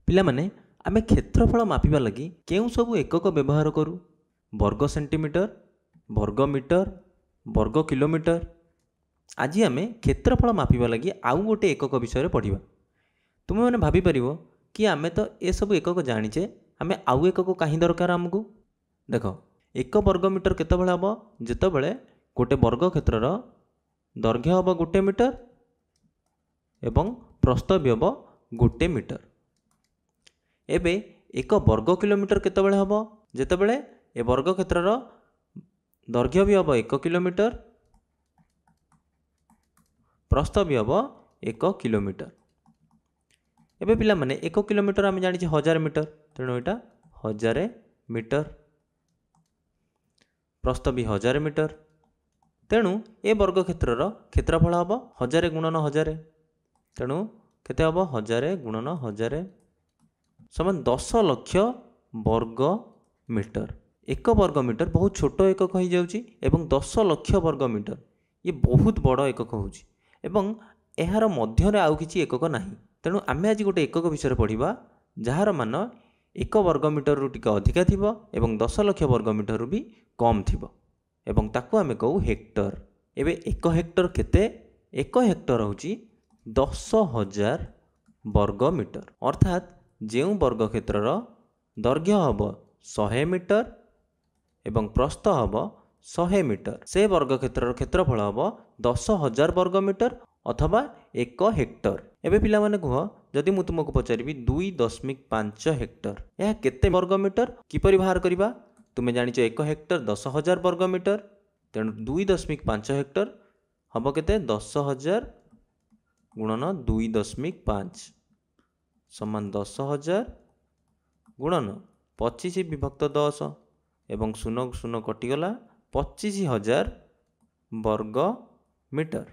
ପିଲାମାନେ ଆମେ କ୍ଷେତ୍ରଫଳ ମାପିବା ଲାଗି କେଉଁ ସବୁ ଏକକ ବ୍ୟବହାର କରୁ? ବର୍ଗ ସେଣ୍ଟିମିଟର, ବର୍ଗ ମିଟର, ବର୍ଗ କିଲୋମିଟର। ଆଜି ଆମେ କ୍ଷେତ୍ରଫଳ ମାପିବା ଲାଗି ଆଉ ଗୋଟେ ଏକକ ବିଷୟରେ ପଢ଼ିବା। ତୁମେମାନେ ଭାବିପାରିବ କି ଆମେ ତ ଏସବୁ ଏକକ ଜାଣିଛେ, ଆମେ ଆଉ ଏକକ କାହିଁ ଦରକାର ଆମକୁ? ଦେଖ, 1 ବର୍ଗ ମିଟର କେତେବେଳେ ହେବ? ଯେତେବେଳେ ଗୋଟେ ବର୍ଗ କ୍ଷେତ୍ରର ଦୈର୍ଘ୍ୟ ହେବ 1 ମିଟର ଏବଂ ପ୍ରସ୍ଥ ବି ହେବ 1 ମିଟର। ଏବେ 1 ବର୍ଗ କିଲୋମିଟର କେତେବେଳେ ହେବ? ଯେତେବେଳେ ଏ ବର୍ଗ କ୍ଷେତ୍ରର ଦୈର୍ଘ୍ୟ ବି ହେବ 1 କିଲୋମିଟର, ପ୍ରସ୍ଥ ବି ହେବ 1 କିଲୋମିଟର। ଏବେ ପିଲାମାନେ 1 କିଲୋମିଟର ଆମେ ଜାଣିଛେ 1000 ମିଟର, ତେଣୁ ଏଇଟା 1000 ମିଟର, ପ୍ରସ୍ଥ ବି 1000 ମିଟର। ତେଣୁ ଏ ବର୍ଗ କ୍ଷେତ୍ରର କ୍ଷେତ୍ରଫଳ ହେବ 1000 ଗୁଣନ 1000, ତେଣୁ କେତେ ହେବ? 1000 ଗୁଣନ 1000 ସମାନ 10 ଲକ୍ଷ ବର୍ଗ ମିଟର। 1 ବର୍ଗ ମିଟର ବହୁତ ଛୋଟ ଏକକ ହୋଇଯାଉଛି ଏବଂ 10 ଲକ୍ଷ ବର୍ଗ ମିଟର ଇଏ ବହୁତ ବଡ଼ ଏକକ ହେଉଛି ଏବଂ ଏହାର ମଧ୍ୟରେ ଆଉ କିଛି ଏକକ ନାହିଁ। ତେଣୁ ଆମେ ଆଜି ଗୋଟେ ଏକକ ବିଷୟରେ ପଢ଼ିବା ଯାହାର ମାନ 1 ବର୍ଗ ମିଟରରୁ ଟିକେ ଅଧିକା ଥିବ ଏବଂ 10 ଲକ୍ଷ ବର୍ଗ ମିଟରରୁ ବି କମ୍ ଥିବ ଏବଂ ତାକୁ ଆମେ କହୁ ହେକ୍ଟର। ଏବେ 1 ହେକ୍ଟର କେତେ? 1 ହେକ୍ଟର ହେଉଛି 10,000 ବର୍ଗ ମିଟର। ଅର୍ଥାତ୍ ଯେଉଁ ବର୍ଗ କ୍ଷେତ୍ରର ଦୈର୍ଘ୍ୟ ହେବ 100 ମିଟର ଏବଂ ପ୍ରସ୍ଥ ହେବ 100 ମିଟର, ସେ ବର୍ଗ କ୍ଷେତ୍ରର କ୍ଷେତ୍ରଫଳ ହେବ 10,000 ବର୍ଗ ମିଟର ଅଥବା 1 ହେକ୍ଟର। ଏବେ ପିଲାମାନେ କୁହ, ଯଦି ମୁଁ ତୁମକୁ ପଚାରିବି 2.5 ହେକ୍ଟର, ଏହା କେତେ ବର୍ଗ ମିଟର? କିପରି ବାହାର କରିବା? ତୁମେ ଜାଣିଛ 1 ହେକ୍ଟର 10,000 ବର୍ଗ ମିଟର, ତେଣୁ 2.5 ହେକ୍ଟର ହେବ କେତେ? 10,000 ଗୁଣନ 2.5 ସମାନ 10,000 ଗୁଣନ 25 ବିଭକ୍ତ 10 ଏବଂ 0 0 କଟିଗଲା 25,000 ବର୍ଗ ମିଟର।